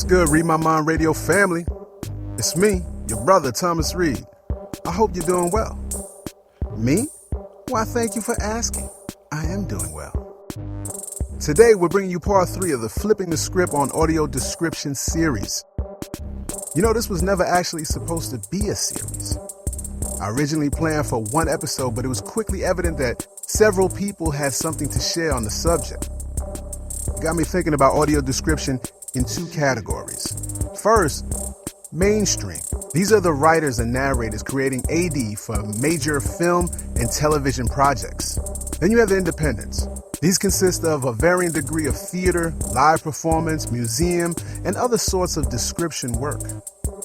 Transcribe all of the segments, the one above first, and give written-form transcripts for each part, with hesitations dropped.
good, Read My Mind Radio family? It's me, your brother, Thomas Reed. I hope you're doing well. Me? Why, thank you for asking. I am doing well. Today, we're bringing you part 3 of the Flipping the Script on Audio Description series. You know, this was never actually supposed to be a series. I originally planned for 1 episode, but it was quickly evident that several people had something to share on the subject. It got me thinking about audio description in 2 categories. First, mainstream. These are the writers and narrators creating AD for major film and television projects. Then you have the independents. These consist of a varying degree of theater, live performance, museum, and other sorts of description work.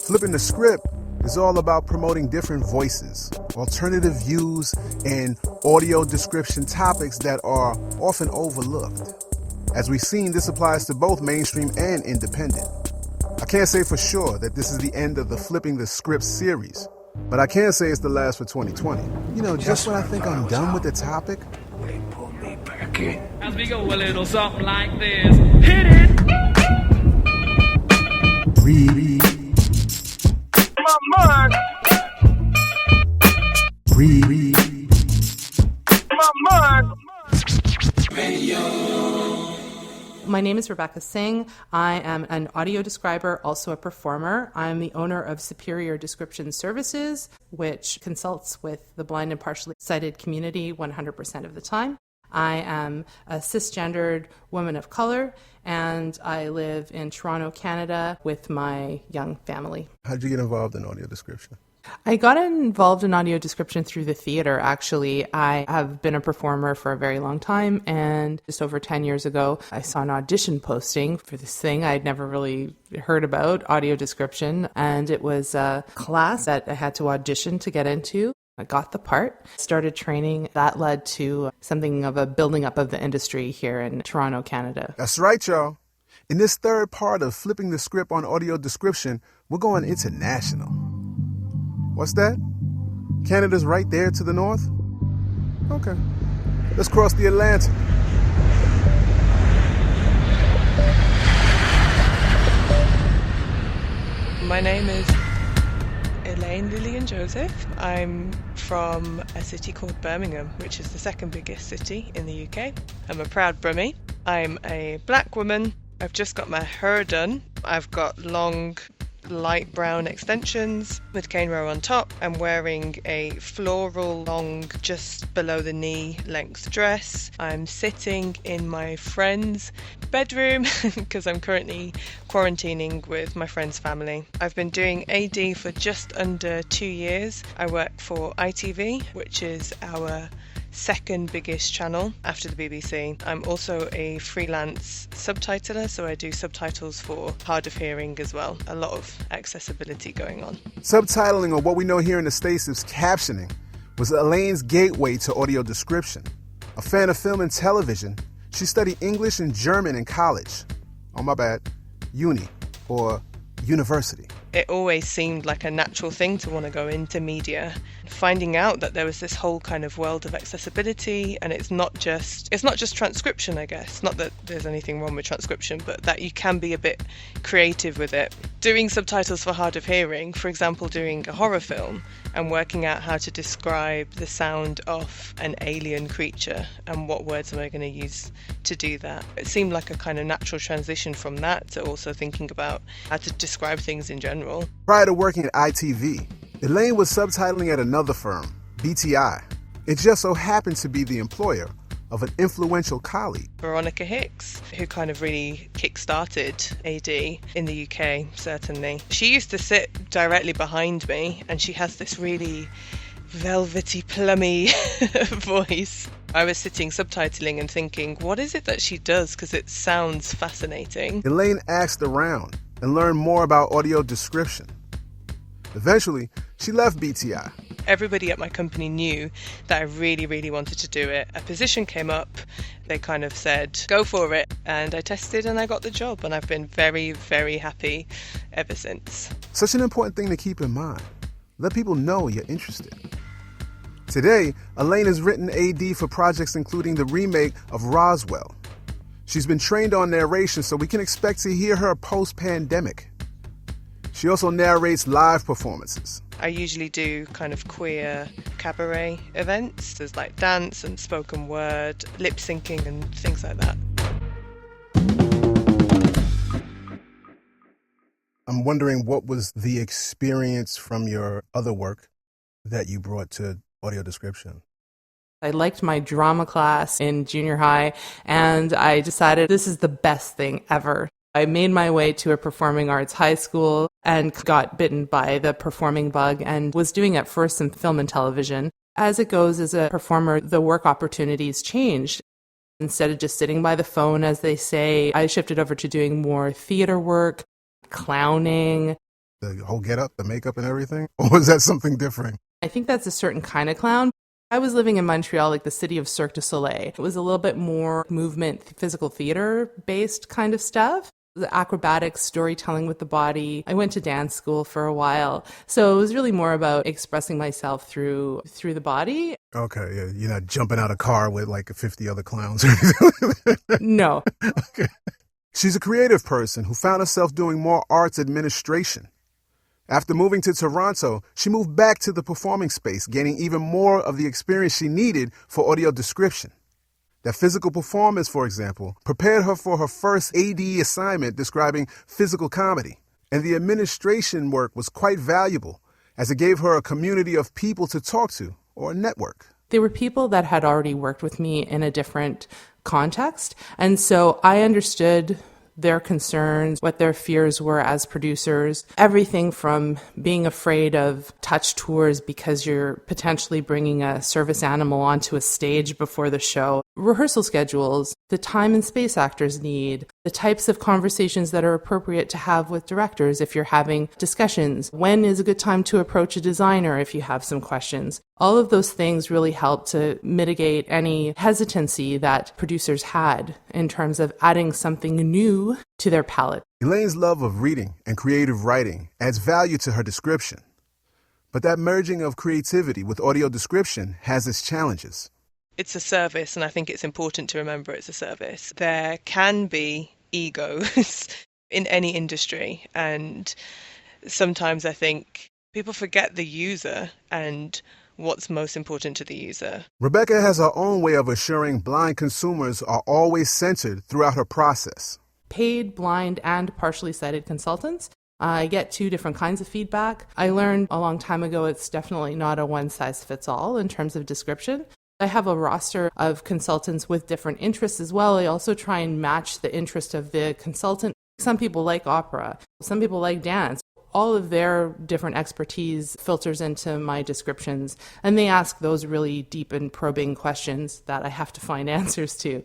Flipping the Script is all about promoting different voices, alternative views, and audio description topics that are often overlooked. As we've seen, this applies to both mainstream and independent. I can't say for sure that this is the end of the Flipping the Script series, but I can say it's the last for 2020. You know, just when I think I'm done with the topic, they pull me back in. As we go a little something like this. Hit it! Read. My mind. Read. My mind. My name is Rebecca Singh. I am an audio describer, also a performer. I'm the owner of Superior Description Services, which consults with the blind and partially sighted community 100% of the time. I am a cisgendered woman of color, and I live in Toronto, Canada, with my young family. How did you get involved in audio description? I got involved in audio description through the theater, actually. I have been a performer for a very long time, and just over 10 years ago, I saw an audition posting for this thing I'd never really heard about, audio description, and it was a class that I had to audition to get into. I got the part, started training. That led to something of a building up of the industry here in Toronto, Canada. That's right, y'all. In this third part of Flipping the Script on audio description, we're going international. What's that? Canada's right there to the north? Okay. Let's cross the Atlantic. My name is Elaine, Lillian Joseph. I'm from a city called Birmingham, which is the second biggest city in the UK. I'm a proud Brummie. I'm a black woman. I've just got my hair done. I've got long light brown extensions with cane row on top. I'm wearing a floral long just below the knee length dress. I'm sitting in my friend's bedroom because I'm currently quarantining with my friend's family. I've been doing AD for just under 2 years. I work for ITV, which is our second biggest channel after the BBC. I'm also a freelance subtitler, so I do subtitles for hard of hearing as well. A lot of accessibility going on. Subtitling, or what we know here in the States as captioning, was Elaine's gateway to audio description. A fan of film and television, she studied English and German in college. Oh, my bad. Uni, or university. It always seemed like a natural thing to want to go into media. Finding out that there was this whole kind of world of accessibility, and it's not just transcription, I guess. Not that there's anything wrong with transcription, but that you can be a bit creative with it. Doing subtitles for hard of hearing, for example, doing a horror film and working out how to describe the sound of an alien creature and what words am I going to use to do that. It seemed like a kind of natural transition from that to also thinking about how to describe things in general. Prior to working at ITV, Elaine was subtitling at another firm, BTI. It just so happened to be the employer of an influential colleague, Veronica Hicks, who kind of really kick-started AD in the UK, certainly. She used to sit directly behind me, and she has this really velvety, plummy voice. I was sitting subtitling and thinking, what is it that she does? Because it sounds fascinating. Elaine asked around and learned more about audio description. Eventually, she left BTI. Everybody at my company knew that I really, really wanted to do it. A position came up, they kind of said, go for it. And I tested and I got the job, and I've been very, very happy ever since. Such an important thing to keep in mind. Let people know you're interested. Today, Elaine has written AD for projects including the remake of Roswell. She's been trained on narration, so we can expect to hear her post-pandemic. She also narrates live performances. I usually do kind of queer cabaret events. There's like dance and spoken word, lip syncing and things like that. I'm wondering, what was the experience from your other work that you brought to audio description? I liked my drama class in junior high, and I decided this is the best thing ever. I made my way to a performing arts high school and got bitten by the performing bug and was doing at first some film and television. As it goes as a performer, the work opportunities changed. Instead of just sitting by the phone, as they say, I shifted over to doing more theater work, clowning. The whole get-up, the makeup and everything? Or was that something different? I think that's a certain kind of clown. I was living in Montreal, like the city of Cirque du Soleil. It was a little bit more movement, physical theater-based kind of stuff. The acrobatics, storytelling with the body. I went to dance school for a while. So it was really more about expressing myself through the body. Okay, yeah, you're not jumping out of a car with like 50 other clowns. No. Okay. She's a creative person who found herself doing more arts administration. After moving to Toronto, she moved back to the performing space, gaining even more of the experience she needed for audio description. That physical performance, for example, prepared her for her first AD assignment describing physical comedy. And the administration work was quite valuable, as it gave her a community of people to talk to, or a network. There were people that had already worked with me in a different context, and so I understood their concerns, what their fears were as producers, everything from being afraid of touch tours because you're potentially bringing a service animal onto a stage before the show, rehearsal schedules, the time and space actors need, the types of conversations that are appropriate to have with directors if you're having discussions, when is a good time to approach a designer if you have some questions. All of those things really help to mitigate any hesitancy that producers had in terms of adding something new to their palette. Elaine's love of reading and creative writing adds value to her description. But that merging of creativity with audio description has its challenges. It's a service, and I think it's important to remember it's a service. There can be egos in any industry, and sometimes I think people forget the user and what's most important to the user. Rebecca has her own way of assuring blind consumers are always centered throughout her process. Paid, blind, and partially sighted consultants. I get two different kinds of feedback. I learned a long time ago it's definitely not a one-size-fits-all in terms of description. I have a roster of consultants with different interests as well. I also try and match the interest of the consultant. Some people like opera, some people like dance. All of their different expertise filters into my descriptions, and they ask those really deep and probing questions that I have to find answers to.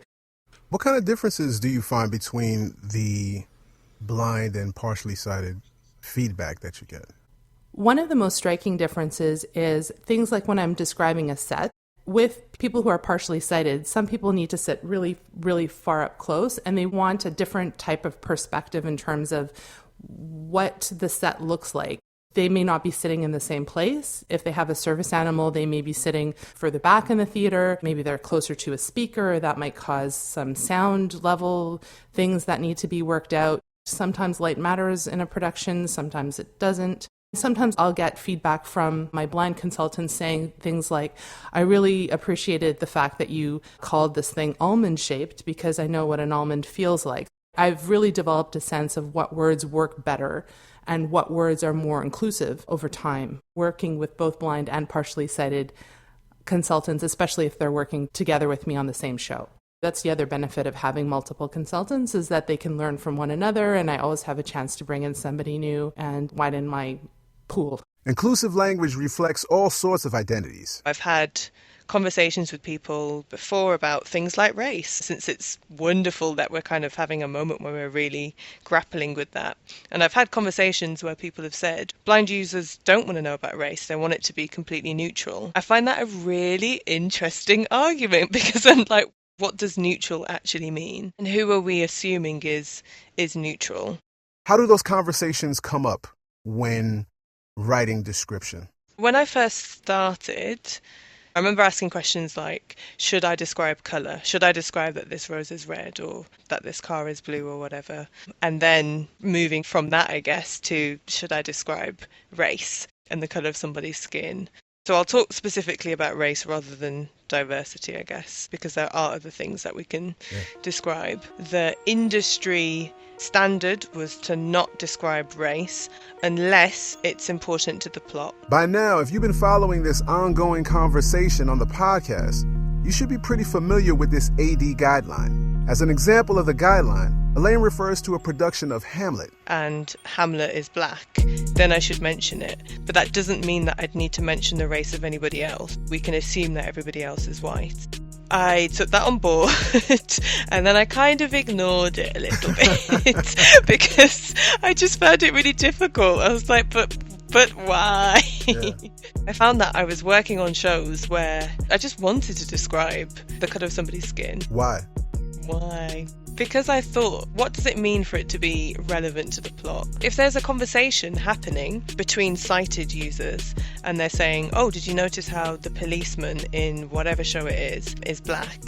What kind of differences do you find between the blind and partially sighted feedback that you get? One of the most striking differences is things like when I'm describing a set. With people who are partially sighted, some people need to sit really, really far up close, and they want a different type of perspective in terms of what the set looks like. They may not be sitting in the same place. If they have a service animal, they may be sitting further back in the theater. Maybe they're closer to a speaker. That might cause some sound level things that need to be worked out. Sometimes light matters in a production, sometimes it doesn't. Sometimes I'll get feedback from my blind consultants saying things like, I really appreciated the fact that you called this thing almond-shaped because I know what an almond feels like. I've really developed a sense of what words work better and what words are more inclusive over time, working with both blind and partially sighted consultants, especially if they're working together with me on the same show. That's the other benefit of having multiple consultants, is that they can learn from one another, and I always have a chance to bring in somebody new and widen my pool. Inclusive language reflects all sorts of identities. I've had conversations with people before about things like race, since it's wonderful that we're kind of having a moment where we're really grappling with that. And I've had conversations where people have said blind users don't want to know about race, they want it to be completely neutral. I find that a really interesting argument, because I'm like, what does neutral actually mean? And who are we assuming is neutral? How do those conversations come up when writing description? When I first started, I remember asking questions like, should I describe colour? Should I describe that this rose is red or that this car is blue or whatever? And then moving from that, I guess, to should I describe race and the colour of somebody's skin? So I'll talk specifically about race rather than diversity, I guess, because there are other things that we can describe. The industry standard was to not describe race unless it's important to the plot. By now, if you've been following this ongoing conversation on the podcast, you should be pretty familiar with this AD guideline. As an example of the guideline, Elaine refers to a production of Hamlet. And Hamlet is black, then I should mention it. But that doesn't mean that I'd need to mention the race of anybody else. We can assume that everybody else is white. I took that on board and then I kind of ignored it a little bit because I just found it really difficult. I was like, but why? Yeah. I found that I was working on shows where I just wanted to describe the colour of somebody's skin. Why? Because I thought, what does it mean for it to be relevant to the plot? If there's a conversation happening between sighted users and they're saying, oh, did you notice how the policeman in whatever show it is black?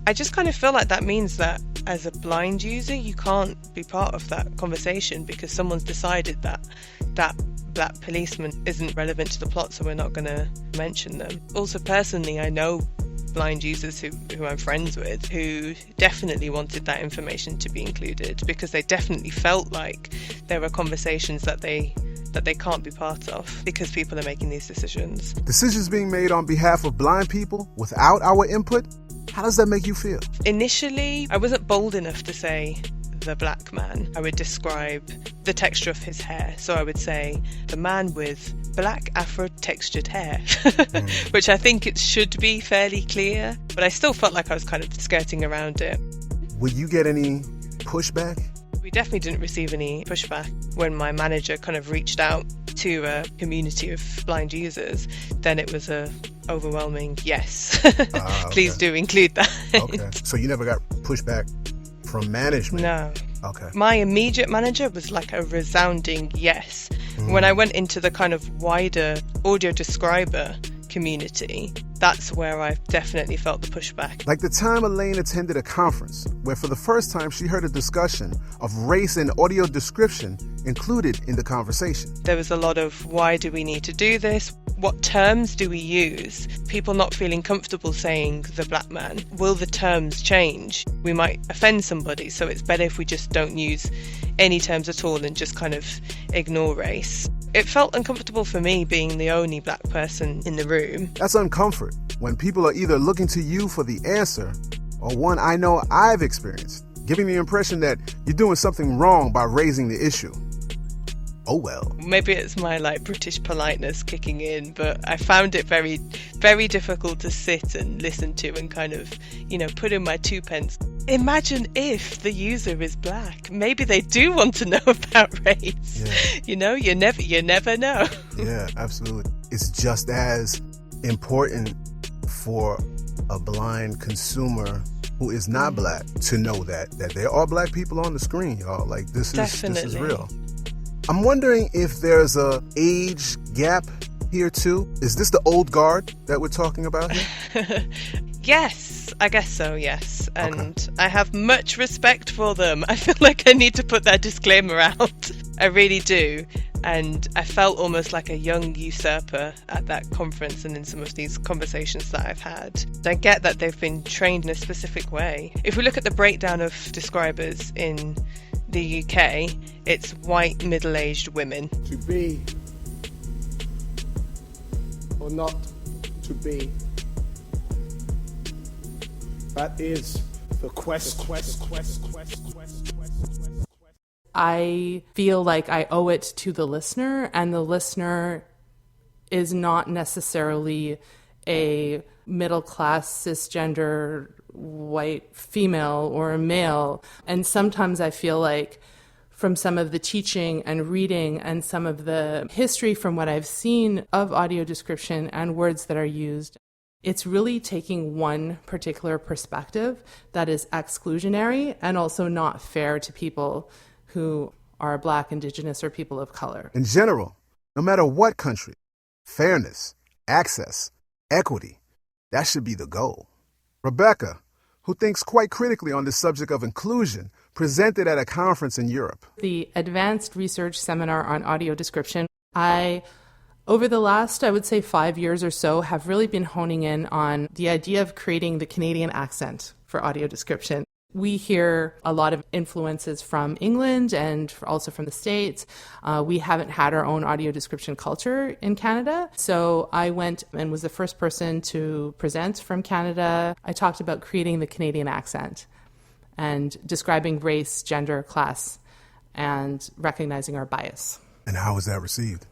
I just kind of feel like that means that as a blind user, you can't be part of that conversation because someone's decided that that black policeman isn't relevant to the plot, so we're not going to mention them. Also, personally, I know blind users who I'm friends with who definitely wanted that information to be included because they definitely felt like there were conversations that they can't be part of because people are making these decisions. Decisions being made on behalf of blind people without our input? How does that make you feel? Initially, I wasn't bold enough to say the black man. I would describe the texture of his hair. So I would say the man with black afro textured hair, which I think it should be fairly clear, but I still felt like I was kind of skirting around it. Would you get any pushback? We definitely didn't receive any pushback. When my manager kind of reached out to a community of blind users, then it was a overwhelming yes. Okay. Please do include that. Okay. So you never got pushback from management? No. Okay. My immediate manager was like a resounding yes. When I went into the kind of wider audio describer community, that's where I definitely felt the pushback. Like the time Elaine attended a conference where for the first time she heard a discussion of race and audio description included in the conversation. There was a lot of why do we need to do this? What terms do we use? People not feeling comfortable saying the black man. Will the terms change? We might offend somebody, so it's better if we just don't use any terms at all and just kind of ignore race. It felt uncomfortable for me being the only black person in the room. That's uncomfort when people are either looking to you for the answer or one I know I've experienced, giving the impression that you're doing something wrong by raising the issue. Oh well. Maybe it's my British politeness kicking in, but I found it very, very difficult to sit and listen to and kind of, put in my 2 pence. Imagine if the user is black. Maybe they do want to know about race. Yeah. You never know. Yeah, absolutely. It's just as important for a blind consumer who is not black to know that there are black people on the screen, y'all. This is real. I'm wondering if there's a age gap here too. Is this the old guard that we're talking about here? Yes, I guess so, yes. And I have much respect for them. I feel like I need to put that disclaimer out. I really do. And I felt almost like a young usurper at that conference and in some of these conversations that I've had. I get that they've been trained in a specific way. If we look at the breakdown of describers in the UK, it's white middle-aged women. To be or not to be, that is the quest. I feel like I owe it to the listener, and the listener is not necessarily a middle-class cisgender white female or a male. And sometimes I feel like from some of the teaching and reading and some of the history from what I've seen of audio description and words that are used, it's really taking one particular perspective that is exclusionary and also not fair to people who are Black, Indigenous, or people of color. In general, no matter what country, fairness, access, equity, That should be the goal. Rebecca, who thinks quite critically on the subject of inclusion, presented at a conference in Europe. The Advanced Research Seminar on Audio Description. Over the last, I would say 5 years or so, have really been honing in on the idea of creating the Canadian accent for audio description. We hear a lot of influences from England and also from the States. We haven't had our own audio description culture in Canada. So I went and was the first person to present from Canada. I talked about creating the Canadian accent and describing race, gender, class, and recognizing our bias. And how was that received?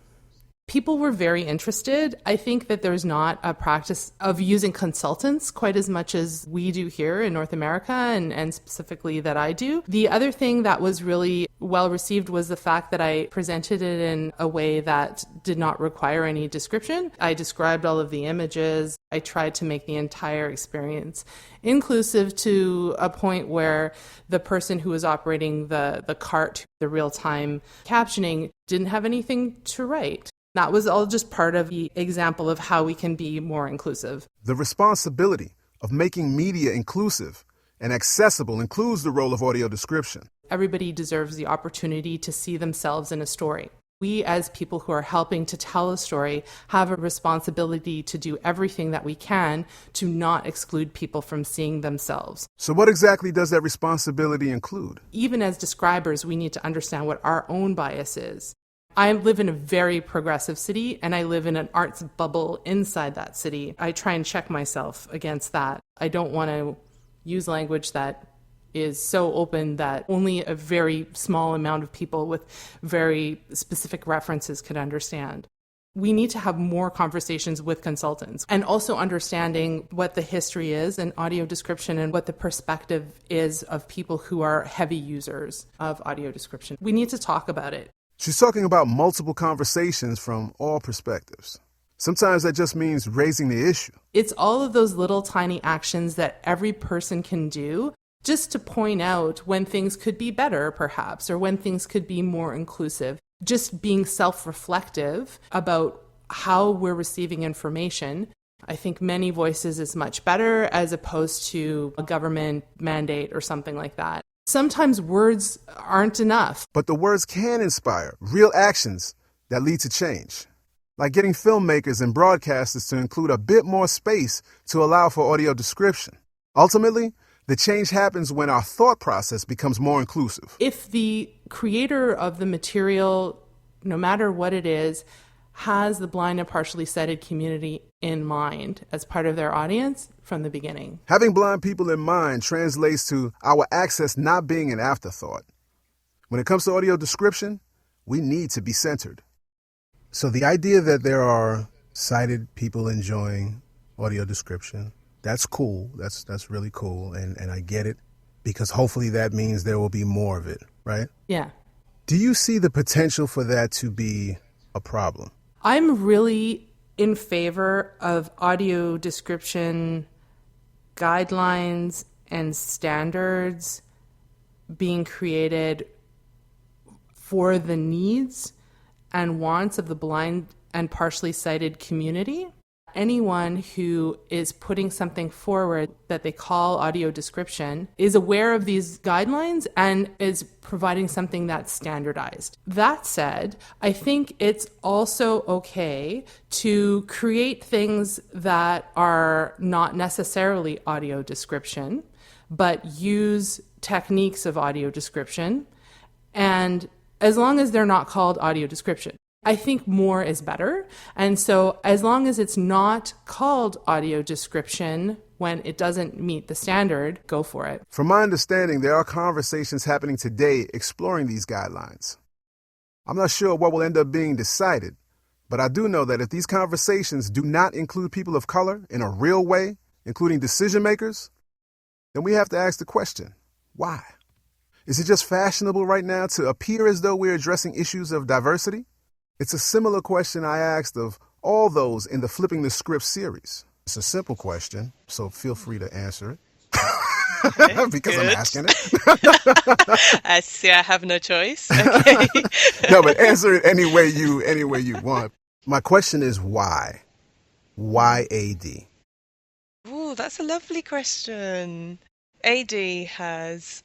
People were very interested. I think that there's not a practice of using consultants quite as much as we do here in North America, and specifically that I do. The other thing that was really well received was the fact that I presented it in a way that did not require any description. I described all of the images. I tried to make the entire experience inclusive to a point where the person who was operating the cart, the real-time captioning, didn't have anything to write. That was all just part of the example of how we can be more inclusive. The responsibility of making media inclusive and accessible includes the role of audio description. Everybody deserves the opportunity to see themselves in a story. We, as people who are helping to tell a story, have a responsibility to do everything that we can to not exclude people from seeing themselves. So what exactly does that responsibility include? Even as describers, we need to understand what our own bias is. I live in a very progressive city, and I live in an arts bubble inside that city. I try and check myself against that. I don't want to use language that is so open that only a very small amount of people with very specific references could understand. We need to have more conversations with consultants and also understanding what the history is in audio description and what the perspective is of people who are heavy users of audio description. We need to talk about it. She's talking about multiple conversations from all perspectives. Sometimes that just means raising the issue. It's all of those little tiny actions that every person can do just to point out when things could be better, perhaps, or when things could be more inclusive. Just being self-reflective about how we're receiving information. I think many voices is much better as opposed to a government mandate or something like that. Sometimes words aren't enough. But the words can inspire real actions that lead to change. Like getting filmmakers and broadcasters to include a bit more space to allow for audio description. Ultimately, the change happens when our thought process becomes more inclusive. If the creator of the material, no matter what it is, has the blind and partially sighted community in mind as part of their audience from the beginning. Having blind people in mind translates to our access not being an afterthought. When it comes to audio description, we need to be centered. So the idea that there are sighted people enjoying audio description, that's cool. That's really cool. And I get it, because hopefully that means there will be more of it, right? Yeah. Do you see the potential for that to be a problem? I'm really in favor of audio description guidelines and standards being created for the needs and wants of the blind and partially sighted community. Anyone who is putting something forward that they call audio description is aware of these guidelines and is providing something that's standardized. That said, I think it's also okay to create things that are not necessarily audio description, but use techniques of audio description, and as long as they're not called audio description. I think more is better. And so as long as it's not called audio description when it doesn't meet the standard, go for it. From my understanding, there are conversations happening today exploring these guidelines. I'm not sure what will end up being decided, but I do know that if these conversations do not include people of color in a real way, including decision makers, then we have to ask the question, why? Is it just fashionable right now to appear as though we're addressing issues of diversity? It's a similar question I asked of all those in the Flipping the Script series. It's a simple question, so feel free to answer it. Because I'm asking it. I see I have no choice. Okay. No, but answer it any way you want. My question is why? Why AD? Ooh, that's a lovely question. AD has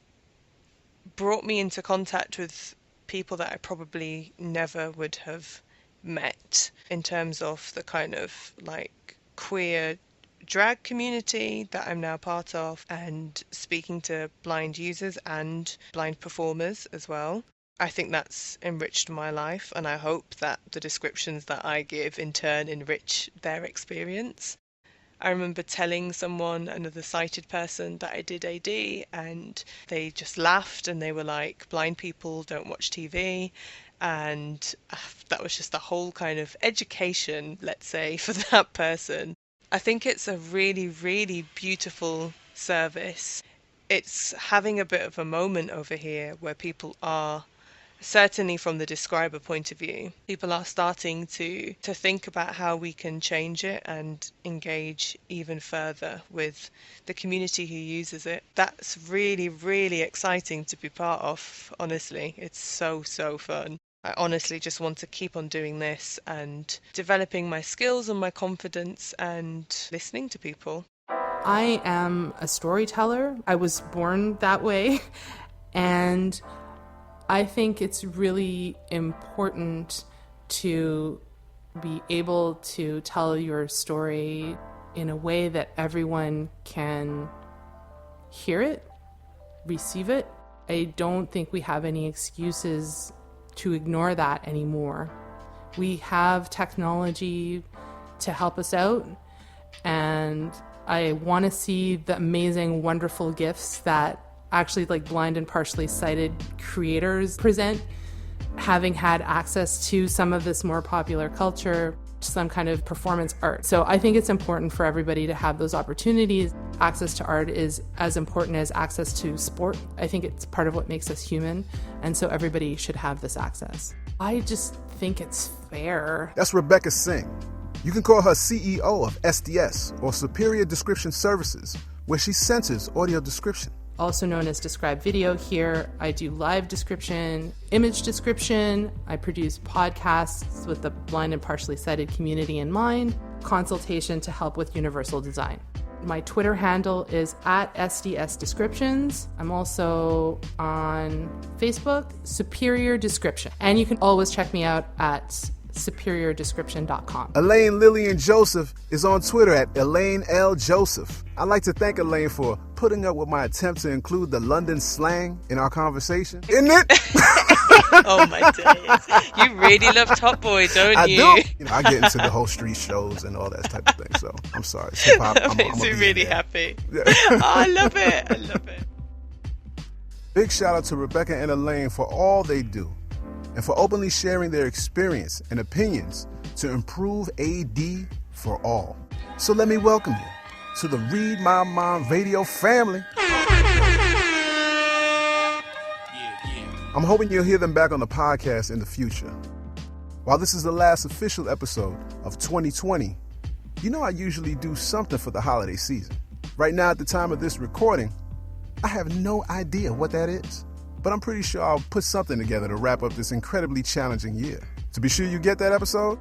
brought me into contact with people that I probably never would have met in terms of the kind of like queer drag community that I'm now part of, and speaking to blind users and blind performers as well. I think that's enriched my life, and I hope that the descriptions that I give in turn enrich their experience. I remember telling someone, another sighted person, that I did AD, and they just laughed and they were like, blind people don't watch TV. And that was just the whole kind of education, let's say, for that person. I think it's a really, really beautiful service. It's having a bit of a moment over here where people are, certainly from the describer point of view, people are starting to think about how we can change it and engage even further with the community who uses it. That's really, really exciting to be part of, honestly. It's so, so fun. I honestly just want to keep on doing this and developing my skills and my confidence and listening to people. I am a storyteller. I was born that way, and I think it's really important to be able to tell your story in a way that everyone can hear it, receive it. I don't think we have any excuses to ignore that anymore. We have technology to help us out, and I want to see the amazing, wonderful gifts that actually like blind and partially sighted creators present, having had access to some of this more popular culture, some kind of performance art. So I think it's important for everybody to have those opportunities. Access to art is as important as access to sport. I think it's part of what makes us human, and so everybody should have this access. I just think it's fair. That's Rebecca Singh. You can call her CEO of SDS, or Superior Description Services, where she censors audio description. Also known as Describe Video here. I do live description, image description. I produce podcasts with the blind and partially sighted community in mind, consultation to help with universal design. My Twitter handle is @SDS Descriptions. I'm also on Facebook, Superior Description. And you can always check me out at superiordescription.com. Elaine Lillian Joseph is on Twitter at Elaine L. Joseph. I'd like to thank Elaine for putting up with my attempt to include the London slang in our conversation. Isn't it? Oh my days. You really love Top Boy, don't you? I do. I get into the whole street shows and all that type of thing, so I'm sorry. Hip-hop, That makes me really happy. Yeah. Oh, I love it. I love it. Big shout out to Rebecca and Elaine for all they do, and for openly sharing their experience and opinions to improve AD for all. So let me welcome you to the Read My Mind Radio family. I'm hoping you'll hear them back on the podcast in the future. While this is the last official episode of 2020, you know I usually do something for the holiday season. Right now, at the time of this recording, I have no idea what that is. But I'm pretty sure I'll put something together to wrap up this incredibly challenging year. To be sure you get that episode,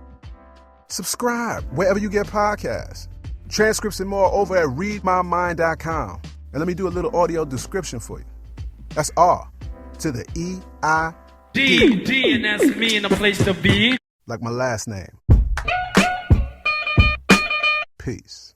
subscribe wherever you get podcasts. Transcripts and more over at readmymind.com. And let me do a little audio description for you. That's R to the E-I-D. D, and that's me in the place to be. Like my last name. Peace.